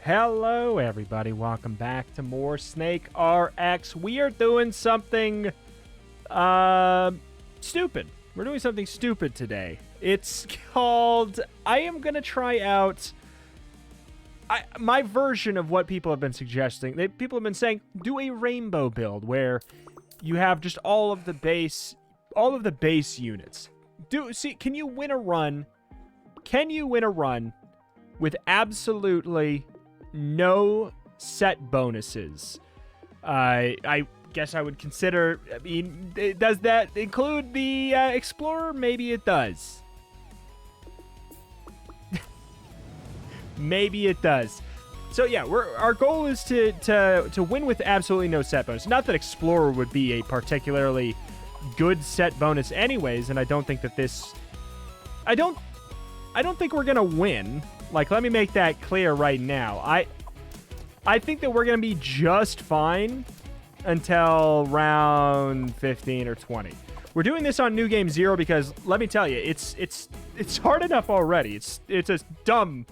Hello, everybody. Welcome back to more SNKRX. We are doing something stupid. We're doing something stupid today. It's called, I am going to try out my version of what people have been suggesting. People have been saying, do a rainbow build where you have just all of the base units. Can you win a run? Can you win a run with absolutely no set bonuses? I guess I would consider, does that include the Explorer? Maybe it does. Maybe it does. So yeah, our goal is to win with absolutely no set bonus. Not that Explorer would be a particularly good set bonus anyways, and I don't think that this... I don't think we're gonna win. Like, let me make that clear right now. I think that we're going to be just fine until round 15 or 20. We're doing this on New Game 0 because, let me tell you, it's hard enough already. It's a dumb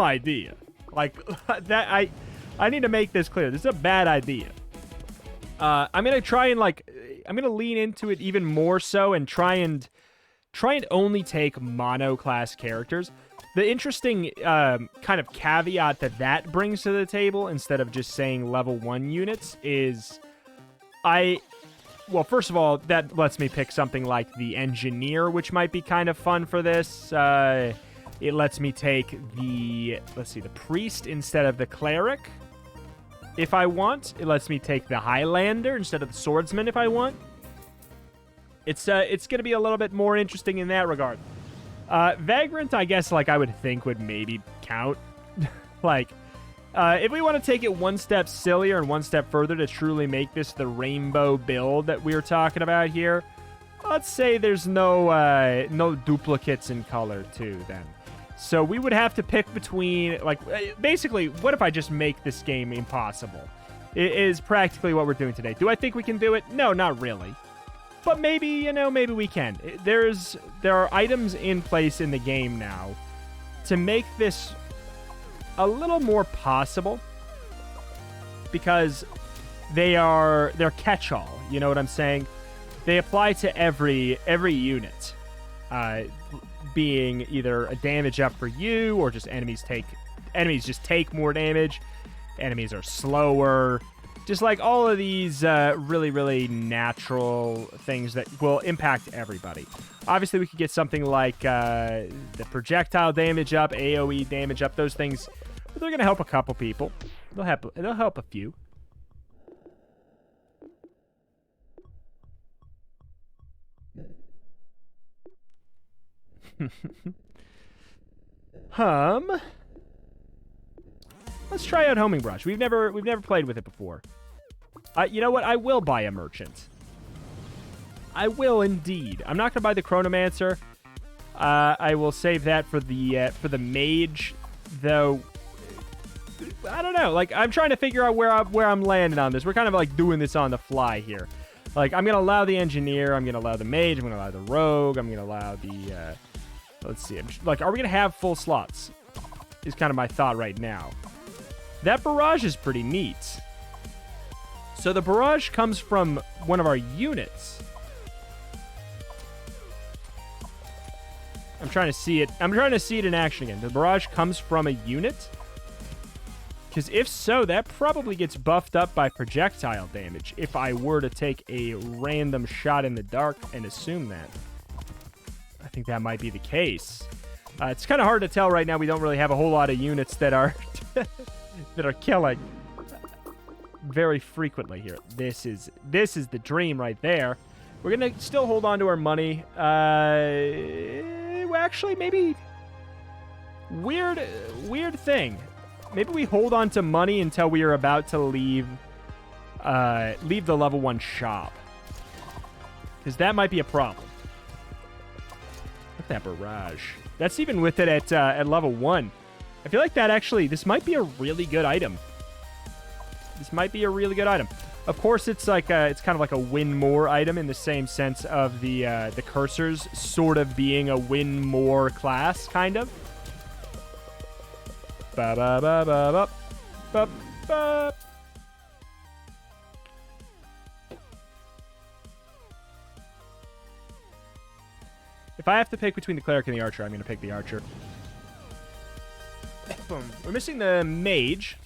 idea. Like, that I need to make this clear. This is a bad idea. I'm going to try and, like, I'm going to lean into it even more so and try and only take mono-class characters. The interesting kind of caveat that brings to the table, instead of just saying level 1 units, is well, first of all, that lets me pick something like the Engineer, which might be kind of fun for this. It lets me take the Priest instead of the Cleric, if I want. It lets me take the Highlander instead of the Swordsman, if I want. It's going to be a little bit more interesting in that regard. Vagrant, I guess, like, I would think would maybe count. Like, if we want to take it one step sillier and one step further to truly make this the rainbow build that we were talking about here, let's say there's no duplicates in color, too, then. So we would have to pick between, like, basically, what if I just make this game impossible? It is practically what we're doing today. Do I think we can do it? No, not really. But maybe, maybe we can. There are items in place in the game now to make this a little more possible, because they're catch-all. You know what I'm saying? They apply to every unit, being either a damage up for you, or just enemies just take more damage. Enemies are slower. Just like all of these really, really natural things that will impact everybody. Obviously, we could get something like the projectile damage up, AoE damage up, those things. But they're going to help a couple people. They'll help a few. Let's try out Homing Brush. We've never played with it before. You know what? I will buy a merchant. I will indeed. I'm not gonna buy the Chronomancer. I will save that for the mage, though. I don't know. Like, I'm trying to figure out where I'm landing on this. We're kind of like doing this on the fly here. Like, I'm gonna allow the engineer. I'm gonna allow the mage. I'm gonna allow the rogue. I'm gonna allow the. Let's see. Like, are we gonna have full slots? Is kind of my thought right now. That barrage is pretty neat. So the barrage comes from one of our units. I'm trying to see it. I'm trying to see it in action again. The barrage comes from a unit? Because if so, that probably gets buffed up by projectile damage if I were to take a random shot in the dark and assume that. I think that might be the case. It's kind of hard to tell right now. We don't really have a whole lot of units that are that are killing very frequently here. This is the dream right there. We're gonna still hold on to our money. Well, actually, maybe weird thing. Maybe we hold on to money until we are about to leave the level 1 shop, because that might be a problem. Look at that barrage. That's even with it at level 1. I feel like this might be a really good item. This might be a really good item. Of course, it's like it's kind of like a win more item in the same sense of the cursors sort of being a win more class, kind of. Ba ba ba ba ba ba. If I have to pick between the cleric and the archer, I'm going to pick the archer. Boom. We're missing the mage.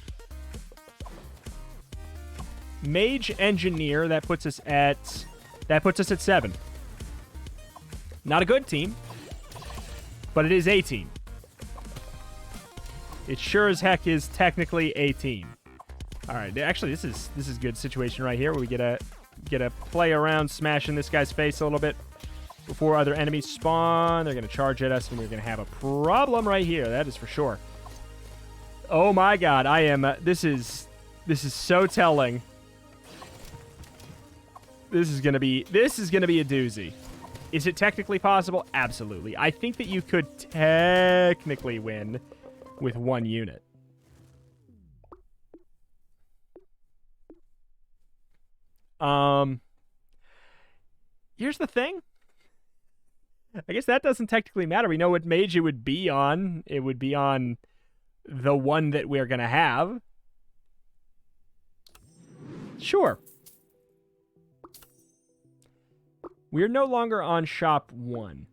Mage engineer, that puts us at 7. Not a good team, but it is a team. It sure as heck is technically a team. All right, actually this is a good situation right here where we get a play around smashing this guy's face a little bit before other enemies spawn. They're going to charge at us and we're going to have a problem right here. That is for sure. Oh my god, I am this is so telling. This is going to be a doozy. Is it technically possible? Absolutely. I think that you could technically win with 1 unit. Here's the thing. I guess that doesn't technically matter. We know what mage it would be on. It would be on the one that we're going to have. Sure. We're no longer on shop 1.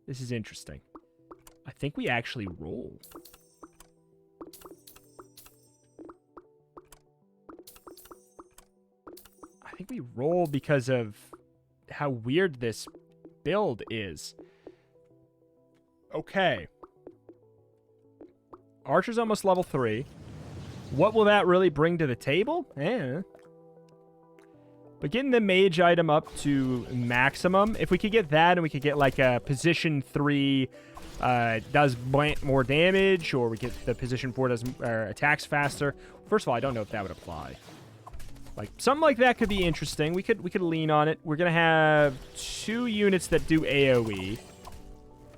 This is interesting. I think we actually roll. I think we roll because of how weird this build is. Okay. Archer's almost level 3. What will that really bring to the table? But getting the mage item up to maximum, if we could get that and we could get like a position 3 does more damage, or we get the position 4 does attacks faster. First of all, I don't know if that would apply. Like something like that could be interesting. We could lean on it. We're gonna have 2 units that do AoE.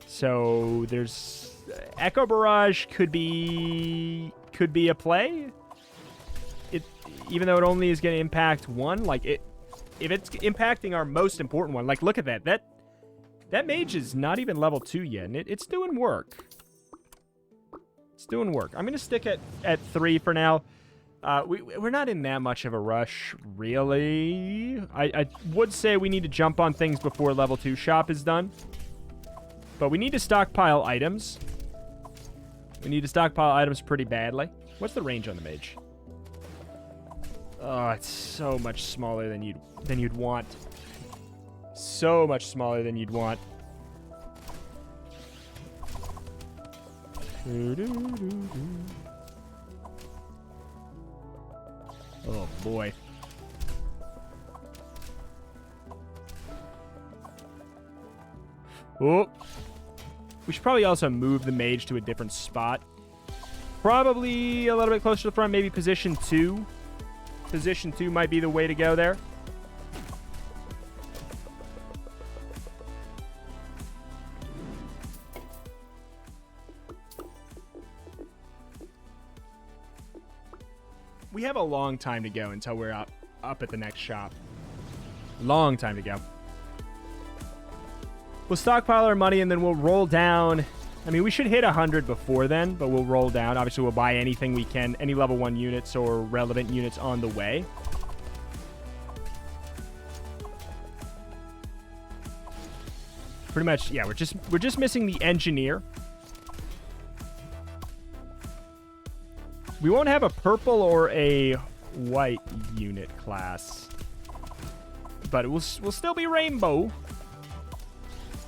So there's Echo Barrage could be a play. Even though it only is gonna impact 1, like it. If it's impacting our most important one, like look at that. That mage is not even level 2 yet, and it's doing work. It's doing work. I'm gonna stick at 3 for now. We're not in that much of a rush, really. I would say we need to jump on things before level 2 shop is done. But we need to stockpile items. We need to stockpile items pretty badly. What's the range on the mage? Oh, it's so much smaller than you'd want. So much smaller than you'd want. Oh boy. Oh. We should probably also move the mage to a different spot. Probably a little bit closer to the front, maybe position 2. Position 2 might be the way to go there. We have a long time to go until we're up at the next shop. Long time to go. We'll stockpile our money and then we'll roll down. I mean, we should hit 100 before then, but we'll roll down. Obviously, we'll buy anything we can, any level 1 units or relevant units on the way. Pretty much, yeah, we're just missing the engineer. We won't have a purple or a white unit class, but it will still be rainbow.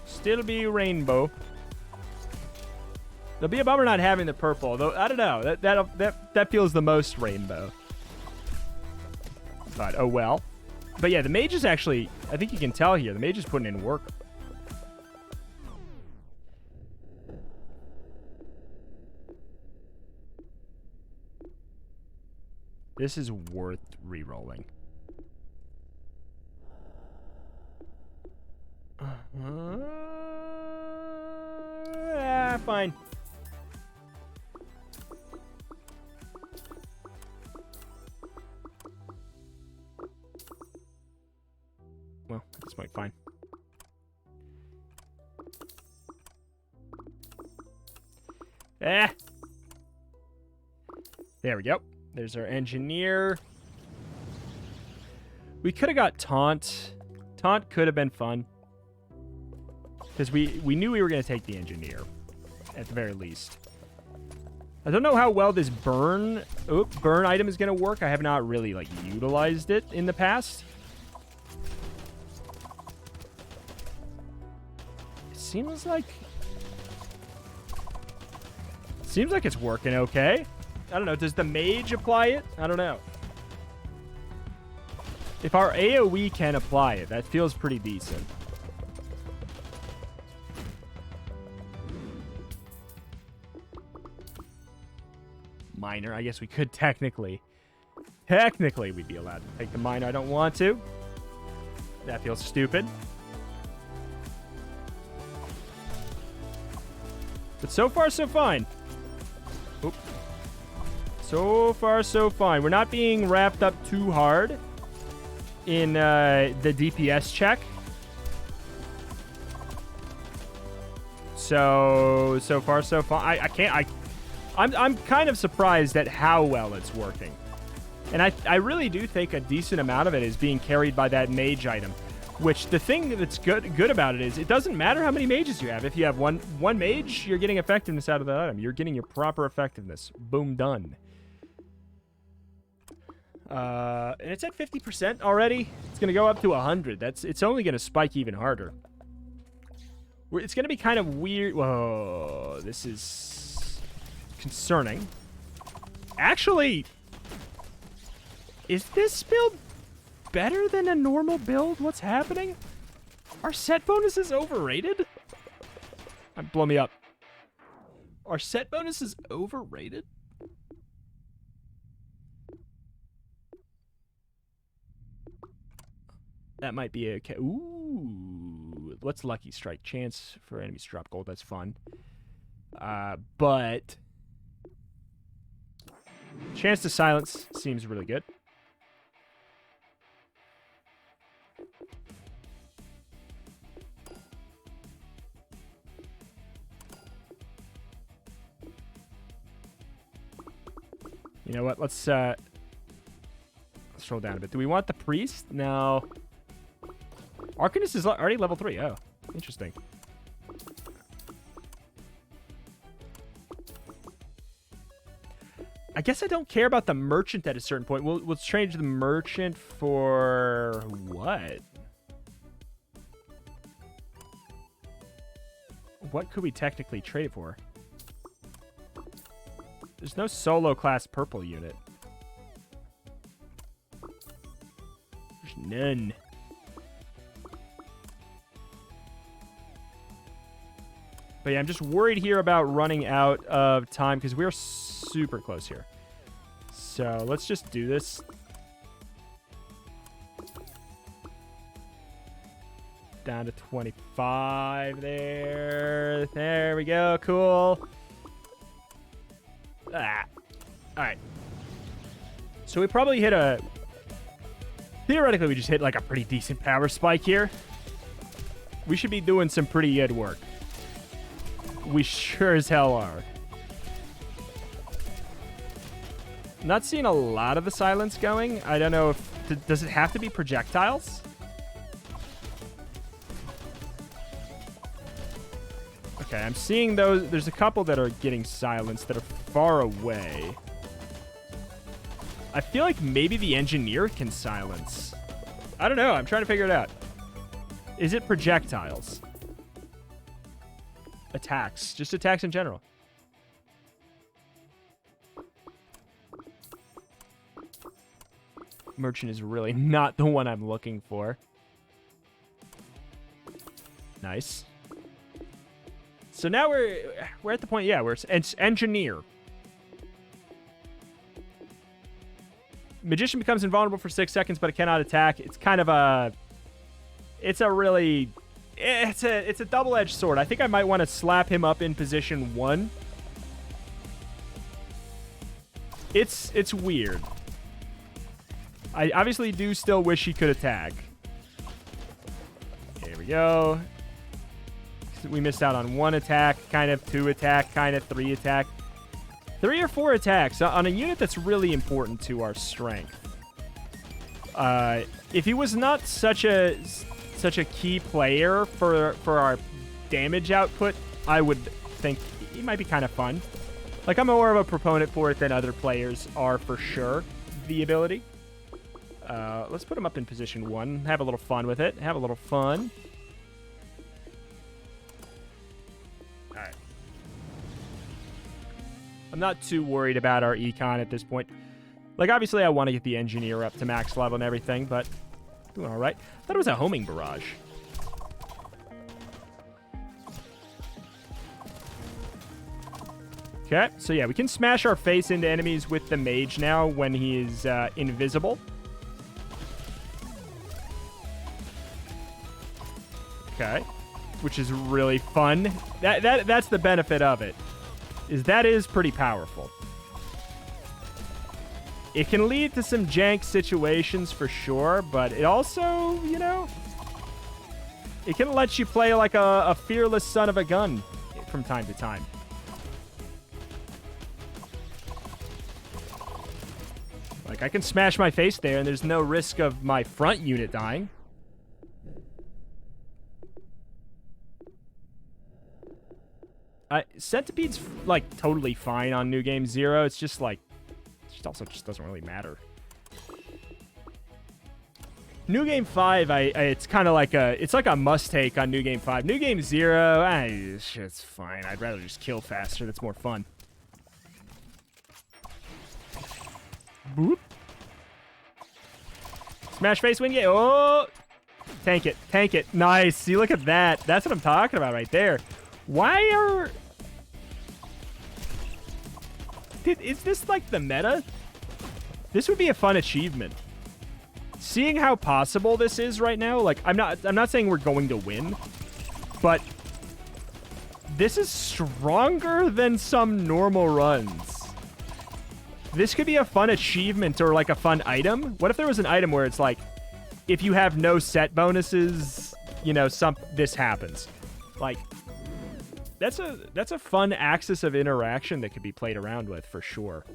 Still be rainbow. It'll be a bummer not having the purple, though. I don't know. That feels the most rainbow. But oh well. But yeah, the mage is actually, I think you can tell here, the mage is putting in work. This is worth re-rolling. Fine. Well, at this point, fine. There we go. There's our engineer. We could have got taunt. Taunt could have been fun. Because we knew we were going to take the engineer. At the very least. I don't know how well this burn item is going to work. I have not really, like, utilized it in the past. It seems like it's working okay. I don't know. Does the mage apply it? I don't know. If our AoE can apply it, that feels pretty decent. Miner. I guess we could technically we'd be allowed to take the miner. I don't want to. That feels stupid. But so far, so fine. Oop. So far, so fine. We're not being wrapped up too hard in the DPS check. So far, so fine. I'm kind of surprised at how well it's working. And I really do think a decent amount of it is being carried by that mage item. Which, the thing that's good about it is, it doesn't matter how many mages you have. If you have one mage, you're getting effectiveness out of that item. You're getting your proper effectiveness. Boom, done. And it's at 50% already. It's going to go up to 100. It's only going to spike even harder. It's going to be kind of weird. Whoa, this is concerning. Actually, is this build better than a normal build? What's happening? Are set bonuses overrated? Blow me up. Are set bonuses overrated? That might be okay. Ooh. What's Lucky Strike? Chance for enemies to drop gold. That's fun. But chance to silence seems really good. You know what? Let's scroll down a bit. Do we want the priest? No. Arcanist is already level 3. Oh, interesting. I guess I don't care about the merchant at a certain point. We'll change the merchant for what? What could we technically trade it for? There's no solo class purple unit. There's none. But yeah, I'm just worried here about running out of time because we're super close here. So let's just do this. Down to 25 there. There we go. Cool. Ah. All right. So we probably hit a... Theoretically, we just hit like a pretty decent power spike here. We should be doing some pretty good work. We sure as hell are. Not seeing a lot of the silence going. I don't know if... Does it have to be projectiles? Okay, I'm seeing those. There's a couple that are getting silenced that are far away. I feel like maybe the engineer can silence. I don't know. I'm trying to figure it out. Is it projectiles? Attacks. Just attacks in general. Merchant is really not the one I'm looking for. Nice. So now we're at the point, yeah, where it's engineer. Magician becomes invulnerable for 6 seconds, but it cannot attack. It's kind of a... It's a double-edged sword. I think I might want to slap him up in position 1. It's weird. I obviously do still wish he could attack. There we go. We missed out on 1 attack, kind of 2 attack, kind of 3 attack. 3 or 4 attacks on a unit that's really important to our strength. If he was not such a key player for our damage output, I would think he might be kind of fun. Like, I'm more of a proponent for it than other players are for sure, the ability. Let's put him up in position 1. Have a little fun with it. Have a little fun. Alright. I'm not too worried about our econ at this point. Like, obviously, I want to get the engineer up to max level and everything, but doing alright. I thought it was a homing barrage. Okay, so yeah, we can smash our face into enemies with the mage now when he is invisible. Okay, which is really fun. That's the benefit of it, is that is pretty powerful. It can lead to some jank situations for sure, but it also, you know, it can let you play like a fearless son of a gun from time to time. Like, I can smash my face there, and there's no risk of my front unit dying. Centipede's, like, totally fine on New Game 0. It's just, like, it also just doesn't really matter. New Game 5, it's kind of like it's like a must-take on New Game 5. New Game 0, it's fine. I'd rather just kill faster. That's more fun. Boop. Smash face win. Oh! Tank it. Tank it. Nice. See, look at that. That's what I'm talking about right there. Why are... Is this like the meta? This would be a fun achievement. Seeing how possible this is right now, like, I'm not saying we're going to win, but this is stronger than some normal runs. This could be a fun achievement or like a fun item. What if there was an item where it's like, if you have no set bonuses, you know, this happens. Like, that's a fun axis of interaction that could be played around with for sure.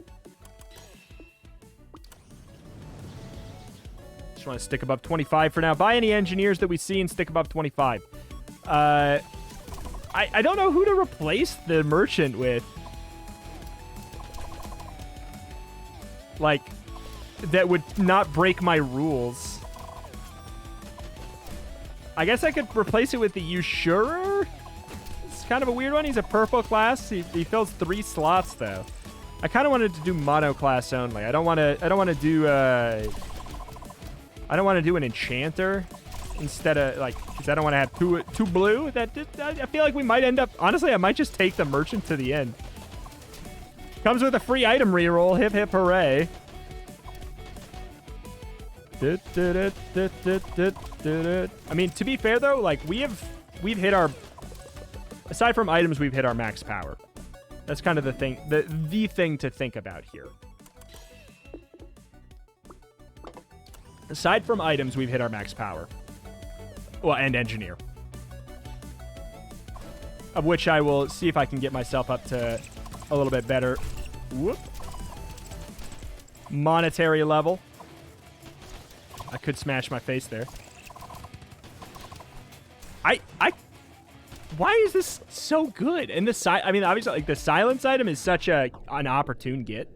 Just want to stick above 25 for now. Buy any engineers that we see and stick above 25. I don't know who to replace the merchant with. Like, that would not break my rules. I guess I could replace it with the Usurer. It's kind of a weird one. He's a purple class. He fills 3 slots though. I kind of wanted to do mono class only. I don't want to do an enchanter instead of, like, because I don't want to have two blue. I feel like we might end up, honestly, I might just take the merchant to the end. Comes with a free item reroll. Hip hip hooray. I mean, to be fair though, like, we've hit our, aside from items, we've hit our max power. That's kind of the thing, the thing to think about here. Aside from items, we've hit our max power. Well, and engineer. Of which I will see if I can get myself up to a little bit better. Whoop. Monetary level. I could smash my face there. Why is this so good? And I mean, obviously, like, the silence item is such an opportune get.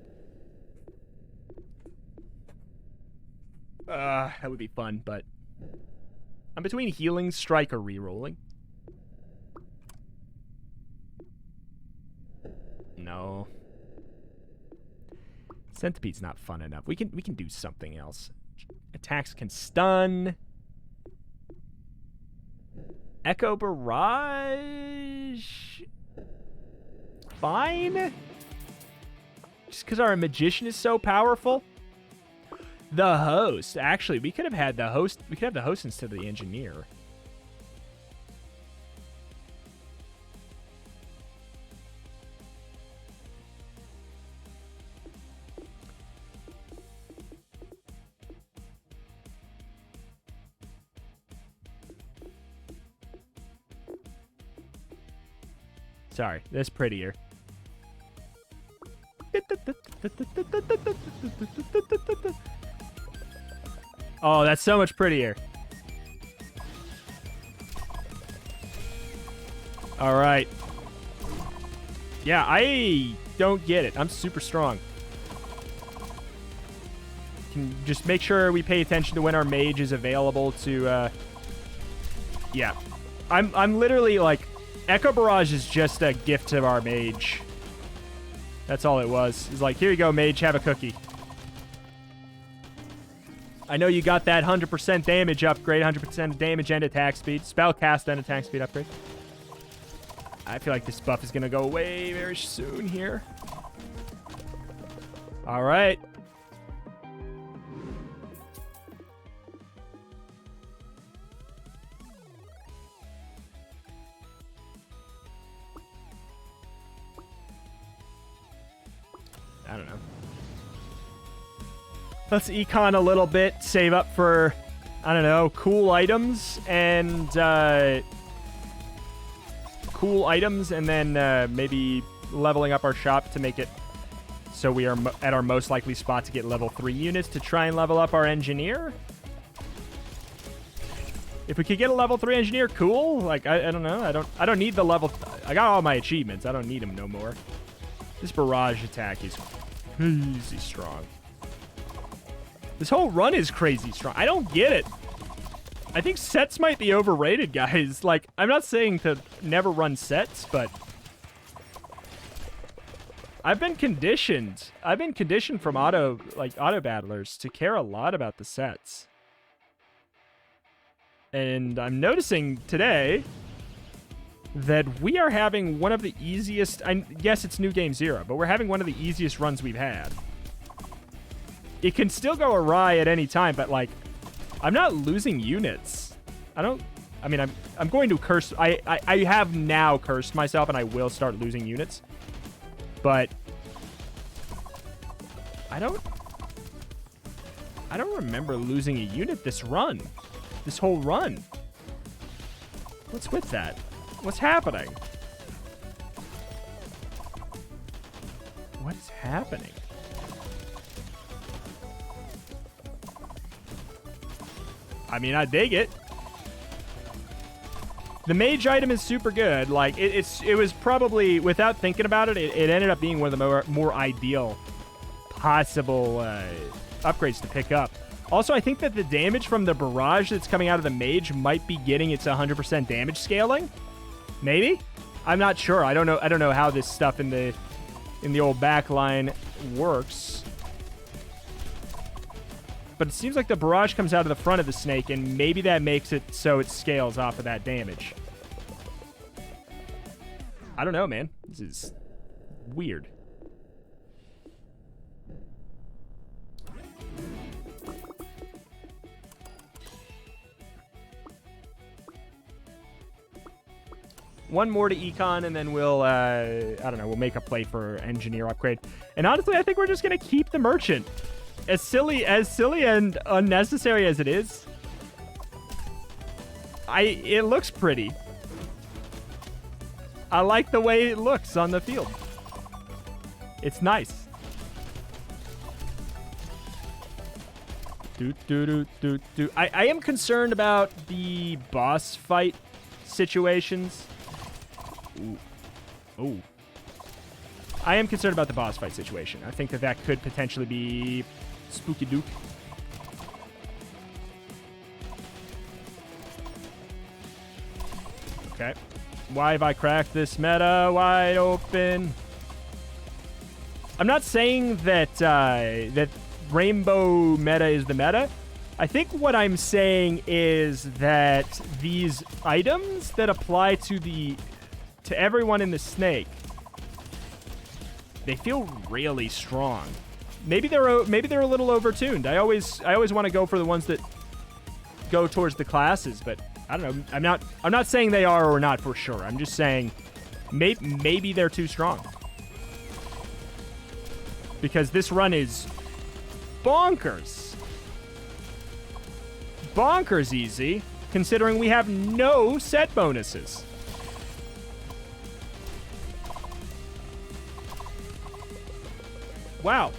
That would be fun, but I'm between healing, strike, or rerolling. No. Centipede's not fun enough. We can do something else. Attacks can stun. Echo Barrage. Fine. Just because our magician is so powerful. The host. Actually, we could have had the host. We could have the host instead of the engineer. Sorry, that's prettier. Oh, that's so much prettier. All right. Yeah, I don't get it. I'm super strong. Can just make sure we pay attention to when our mage is available to, yeah. I'm literally like, Echo Barrage is just a gift to our mage. That's all it was. It's like, here you go, mage, have a cookie. I know you got that 100% damage upgrade, 100% damage and attack speed. Spell cast and attack speed upgrade. I feel like this buff is going to go away very soon here. All right. I don't know. Let's econ a little bit, save up for, I don't know, cool items and then maybe leveling up our shop to make it so we are at our most likely spot to get level 3 units to try and level up our engineer. If we could get a level 3 engineer, cool. Like, I don't know. I don't need the level... I got all my achievements. I don't need them no more. This barrage attack is crazy strong. This whole run is crazy strong. I don't get it. I think sets might be overrated, guys. Like, I'm not saying to never run sets, but I've been conditioned. I've been conditioned from auto battlers to care a lot about the sets. And I'm noticing today that we are having one of the easiest... yes, it's New Game 0, but we're having one of the easiest runs we've had. It can still go awry at any time, but, like, I'm not losing units. I'm going to curse... I have now cursed myself, and I will start losing units. But I don't remember losing a unit this run. This whole run. What's with that? What's happening? What is happening? I mean, I dig it. The mage item is super good. Like, it was probably, without thinking about it, it ended up being one of the more ideal possible upgrades to pick up. Also, I think that the damage from the barrage that's coming out of the mage might be getting its 100% damage scaling. Maybe? I'm not sure. I don't know how this stuff in the old backline works. But it seems like the barrage comes out of the front of the snake, and maybe that makes it so it scales off of that damage. I don't know, man. This is weird. One more to econ, and then we'll, I don't know, we'll make a play for engineer upgrade. And honestly, I think we're just going to keep the merchant. As silly and unnecessary as it is, it looks pretty. I like the way it looks on the field. It's nice. I am concerned about the boss fight situations. Ooh. I am concerned about the boss fight situation. I think that could potentially be spooky duke. Okay. Why have I cracked this meta wide open? I'm not saying that that rainbow meta is the meta. I think what I'm saying is that these items that apply to everyone in the snake, they feel really strong. Maybe they're a little overtuned. I always want to go for the ones that go towards the classes, but I don't know. I'm not saying they are or not for sure. I'm just saying maybe they're too strong. Because this run is bonkers. Bonkers easy, considering we have no set bonuses. Wow.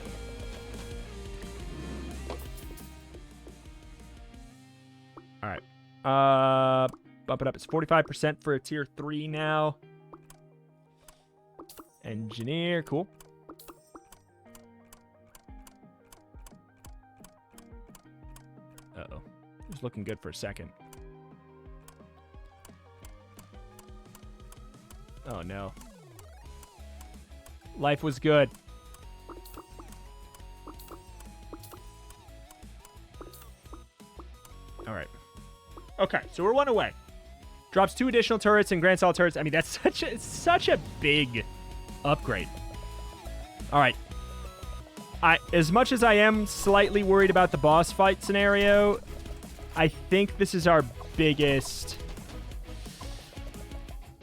All right. Bump it up. It's 45% for a tier 3 now. Engineer. Cool. Uh-oh. It was looking good for a second. Oh, no. Life was good. All right. Okay, so we're 1 away. Drops 2 additional turrets and Grand Solid turrets. I mean, that's such a big upgrade. All right. As much as I am slightly worried about the boss fight scenario, I think this is our biggest...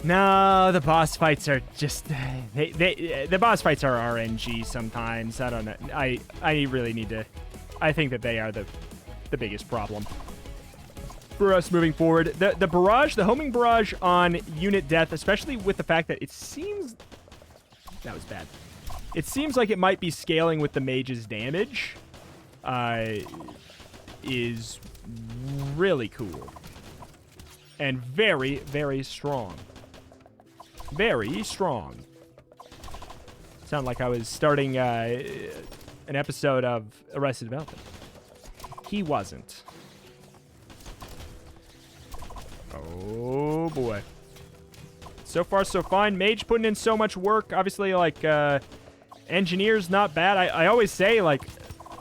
No, the boss fights are just... the boss fights are RNG sometimes. I don't know. I really need to... I think that they are the biggest problem for us moving forward. The barrage, the homing barrage on unit death, especially with the fact that it seems... That was bad. It seems like it might be scaling with the mage's damage. Is really cool. And very, very strong. Very strong. Sound like I was starting an episode of Arrested Development. He wasn't. Oh, boy. So far, so fine. Mage putting in so much work. Obviously, like, engineer's not bad. I always say, like...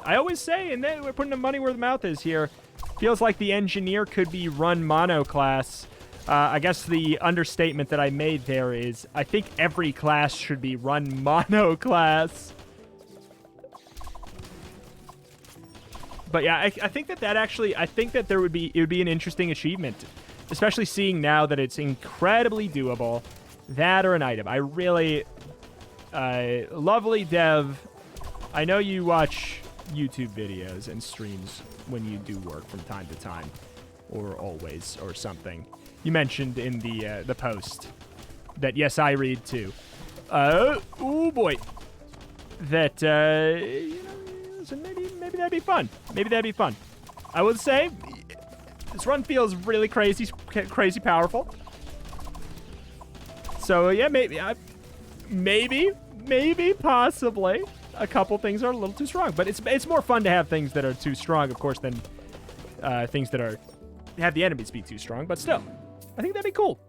and then we're putting the money where the mouth is here. Feels like the engineer could be run mono class. I guess the understatement that I made there is I think every class should be run mono class. But yeah, I think that actually, I think that it would be an interesting achievement, especially seeing now that it's incredibly doable. That or an item. I really, lovely dev. I know you watch YouTube videos and streams when you do work from time to time, or always, or something. You mentioned in the post that, yes, I read too. Oh boy. That, you know, so maybe that'd be fun. Maybe that'd be fun. I would say this run feels really crazy powerful. So yeah, maybe, possibly, a couple things are a little too strong. But it's more fun to have things that are too strong, of course, than things that have the enemies be too strong. But still, I think that'd be cool.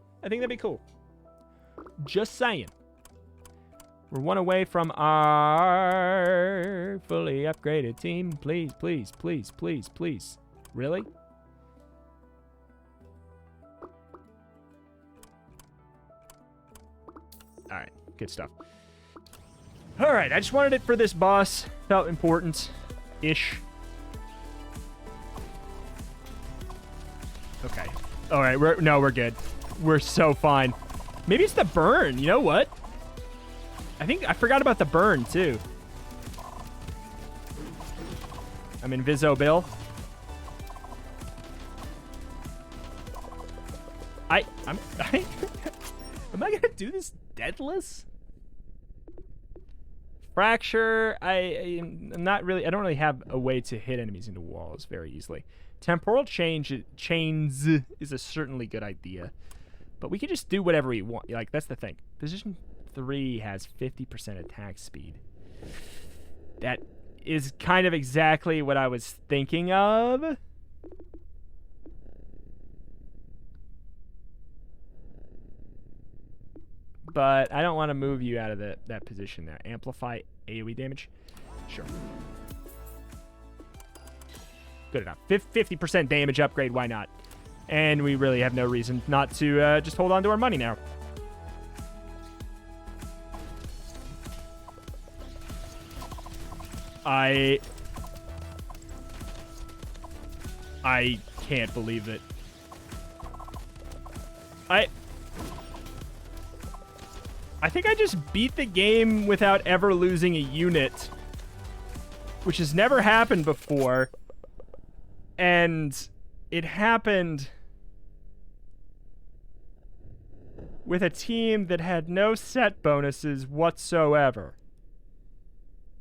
Just saying. We're 1 away from our fully upgraded team. Please, please, please, please, please. Really? All right, good stuff. All right, I just wanted it for this boss. Felt important-ish. Okay. All right, we're good. We're so fine. Maybe it's the burn. You know what? I think I forgot about the burn too. I'm invisible. Am I gonna do this deathless? Fracture. I'm not really. I don't really have a way to hit enemies into walls very easily. Temporal chains is a certainly good idea, but we can just do whatever we want. Like, that's the thing. Position 3 has 50% attack speed. That is kind of exactly what I was thinking of. But I don't want to move you out of that position there. Amplify AoE damage? Sure. Good enough. 50% damage upgrade, why not? And we really have no reason not to just hold on to our money now. I can't believe it. I think I just beat the game without ever losing a unit, which has never happened before. And it happened with a team that had no set bonuses whatsoever.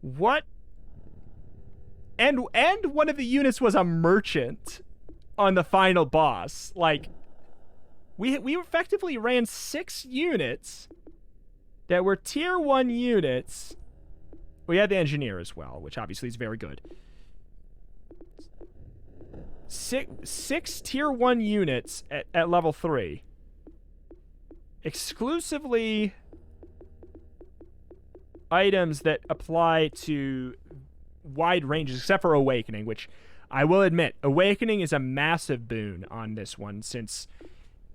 What? And one of the units was a merchant on the final boss. Like, we effectively ran 6 units that were tier 1 units. We had the engineer as well, which obviously is very good. Six tier 1 units at level 3. Exclusively items that apply to wide ranges, except for Awakening, which I will admit, Awakening is a massive boon on this one, since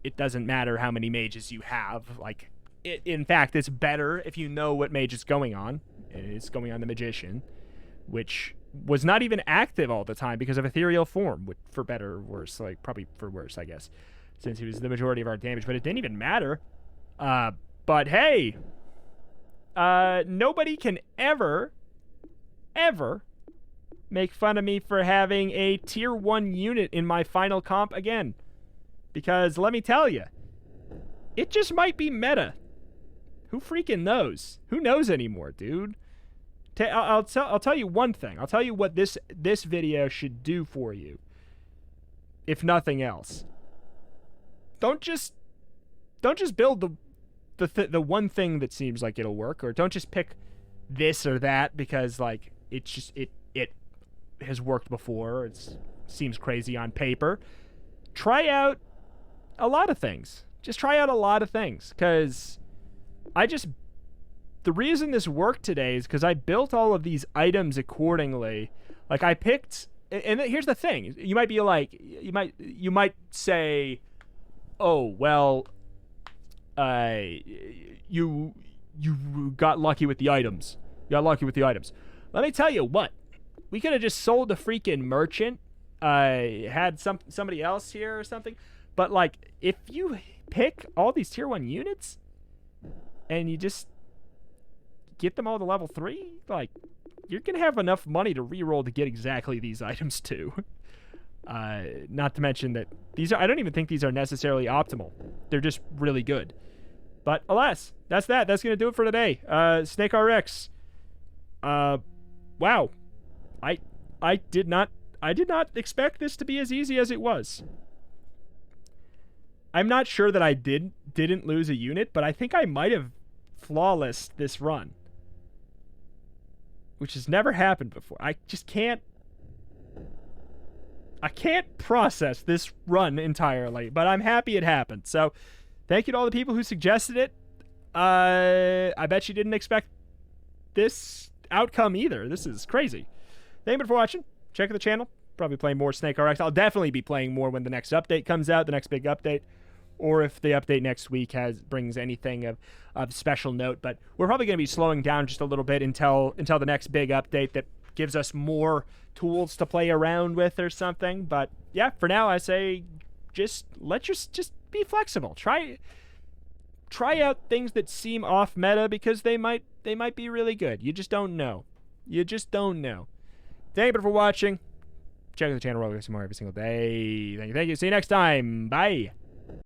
it doesn't matter how many mages you have. Like, in fact, it's better if you know what mage is going on. It's going on the Magician, which was not even active all the time because of Ethereal Form, for better or worse. Like, probably for worse, I guess, since he was the majority of our damage. But it didn't even matter. But hey, nobody can ever make fun of me for having a tier 1 unit in my final comp again. Because let me tell you, it just might be meta. Who freaking knows? Who knows anymore, dude? I'll tell you one thing. I'll tell you what this video should do for you, if nothing else. Don't just build the one thing that seems like it'll work, or don't just pick this or that because like it has worked before. It seems crazy on paper. Try out a lot of things. Just try out a lot of things, because the reason this worked today is because I built all of these items accordingly. Like, I picked, and here's the thing. You might be like, you might say, oh, well, you got lucky with the items. You got lucky with the items. Let me tell you what. We could have just sold the freaking merchant, had somebody else here or something. But, like, if you pick all these tier 1 units and you just get them all to level 3, like, you're going to have enough money to reroll to get exactly these items, too. Not to mention that I don't even think these are necessarily optimal. They're just really good. But, alas, that's that. That's going to do it for today. SNKRX. Wow. I did not expect this to be as easy as it was. I'm not sure that I didn't lose a unit, but I think I might have flawless this run, which has never happened before. I can't process this run entirely, but I'm happy it happened. So thank you to all the people who suggested it. I bet you didn't expect this outcome either. This is crazy. Thank you for watching. Check out the channel. Probably playing more SNKRX. I'll definitely be playing more when the next update comes out, the next big update, or if the update next week brings anything of special note. But we're probably going to be slowing down just a little bit until the next big update that gives us more tools to play around with or something. But yeah, for now I say just be flexible. Try out things that seem off meta, because they might be really good. You just don't know. You just don't know. Thank you for watching. Check out the channel. We'll get some more every single day. Thank you. See you next time. Bye.